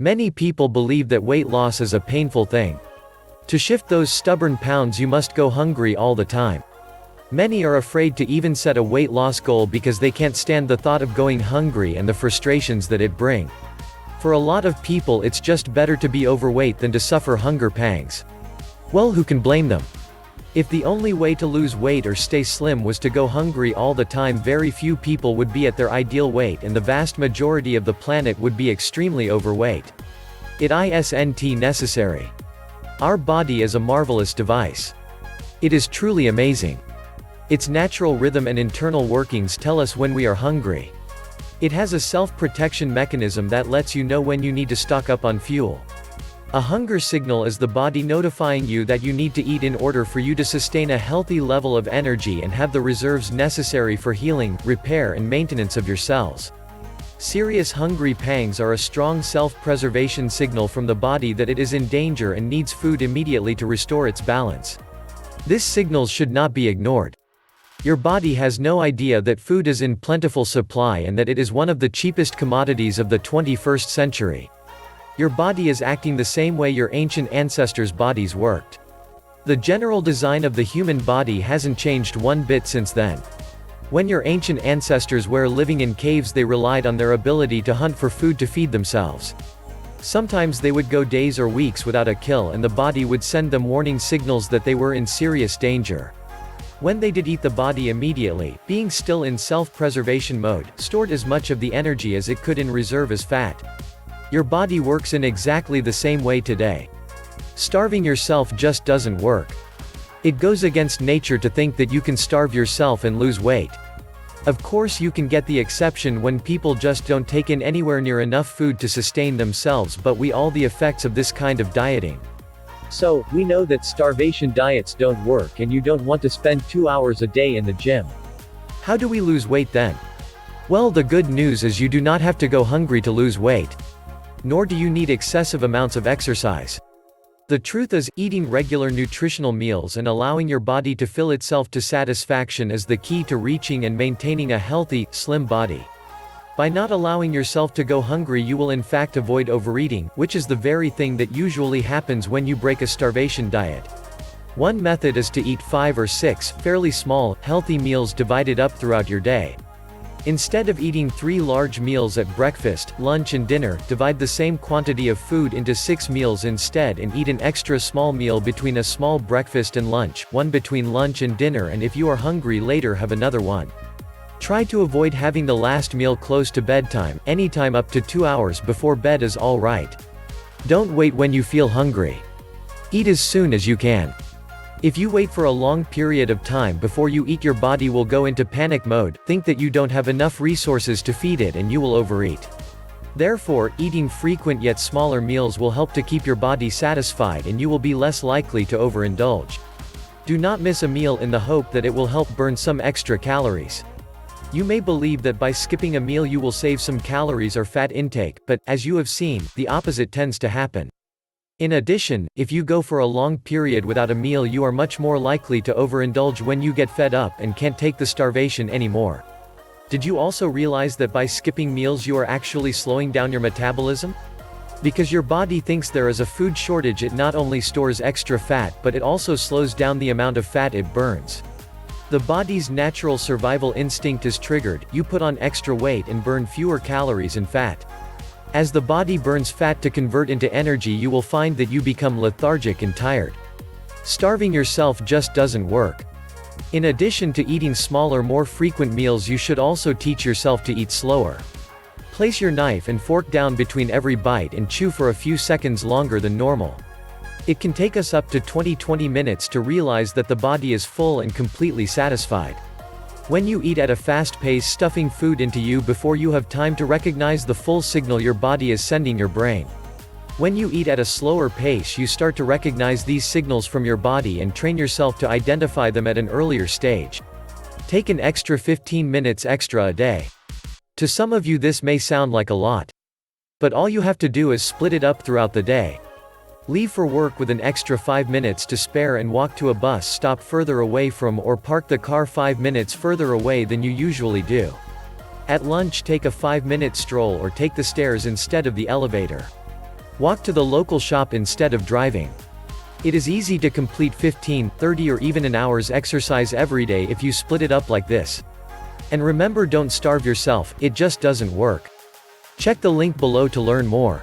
Many people believe that weight loss is a painful thing. To shift those stubborn pounds you must go hungry all the time. Many are afraid to even set a weight loss goal because they can't stand the thought of going hungry and the frustrations that it brings. For a lot of people it's just better to be overweight than to suffer hunger pangs. Well, who can blame them? If the only way to lose weight or stay slim was to go hungry all the time, very few people would be at their ideal weight and the vast majority of the planet would be extremely overweight. It isn't necessary. Our body is a marvelous device. It is truly amazing. Its natural rhythm and internal workings tell us when we are hungry. It has a self-protection mechanism that lets you know when you need to stock up on fuel. A hunger signal is the body notifying you that you need to eat in order for you to sustain a healthy level of energy and have the reserves necessary for healing, repair and maintenance of your cells. Serious hungry pangs are a strong self-preservation signal from the body that it is in danger and needs food immediately to restore its balance. This signal should not be ignored. Your body has no idea that food is in plentiful supply and that it is one of the cheapest commodities of the 21st century. Your body is acting the same way your ancient ancestors' bodies worked. The general design of the human body hasn't changed one bit since then. When your ancient ancestors were living in caves, they relied on their ability to hunt for food to feed themselves. Sometimes they would go days or weeks without a kill and the body would send them warning signals that they were in serious danger. When they did eat, the body immediately, being still in self-preservation mode, stored as much of the energy as it could in reserve as fat. Your body works in exactly the same way today. Starving yourself just doesn't work. It goes against nature to think that you can starve yourself and lose weight. Of course you can get the exception when people just don't take in anywhere near enough food to sustain themselves, but we all the effects of this kind of dieting. So, we know that starvation diets don't work and you don't want to spend 2 hours a day in the gym. How do we lose weight then? Well, the good news is you do not have to go hungry to lose weight. Nor do you need excessive amounts of exercise. The truth is, eating regular nutritional meals and allowing your body to fill itself to satisfaction is the key to reaching and maintaining a healthy, slim body. By not allowing yourself to go hungry, you will in fact avoid overeating, which is the very thing that usually happens when you break a starvation diet. One method is to eat 5 or 6, fairly small, healthy meals divided up throughout your day. Instead of eating 3 large meals at breakfast, lunch and dinner, divide the same quantity of food into 6 meals instead and eat an extra small meal between a small breakfast and lunch, one between lunch and dinner, and if you are hungry later, have another one. Try to avoid having the last meal close to bedtime. Anytime up to 2 hours before bed is all right. Don't wait when you feel hungry. Eat as soon as you can. If you wait for a long period of time before you eat, your body will go into panic mode, think that you don't have enough resources to feed it, and you will overeat. Therefore, eating frequent yet smaller meals will help to keep your body satisfied and you will be less likely to overindulge. Do not miss a meal in the hope that it will help burn some extra calories. You may believe that by skipping a meal you will save some calories or fat intake, but, as you have seen, the opposite tends to happen. In addition, if you go for a long period without a meal, you are much more likely to overindulge when you get fed up and can't take the starvation anymore. Did you also realize that by skipping meals you are actually slowing down your metabolism? Because your body thinks there is a food shortage, it not only stores extra fat but it also slows down the amount of fat it burns. The body's natural survival instinct is triggered, you put on extra weight and burn fewer calories and fat. As the body burns fat to convert into energy, you will find that you become lethargic and tired. Starving yourself just doesn't work. In addition to eating smaller, more frequent meals, you should also teach yourself to eat slower. Place your knife and fork down between every bite and chew for a few seconds longer than normal. It can take us up to 20 minutes to realize that the body is full and completely satisfied. When you eat at a fast pace, stuffing food into you before you have time to recognize the full signal your body is sending your brain. When you eat at a slower pace, you start to recognize these signals from your body and train yourself to identify them at an earlier stage. Take an extra 15 minutes extra a day. To some of you this may sound like a lot. But all you have to do is split it up throughout the day. Leave for work with an extra 5 minutes to spare and walk to a bus stop further away from, or park the car 5 minutes further away than you usually do. At lunch, take a 5-minute stroll or take the stairs instead of the elevator. Walk to the local shop instead of driving. It is easy to complete 15, 30 or even an hour's exercise every day if you split it up like this. And remember, don't starve yourself, it just doesn't work. Check the link below to learn more.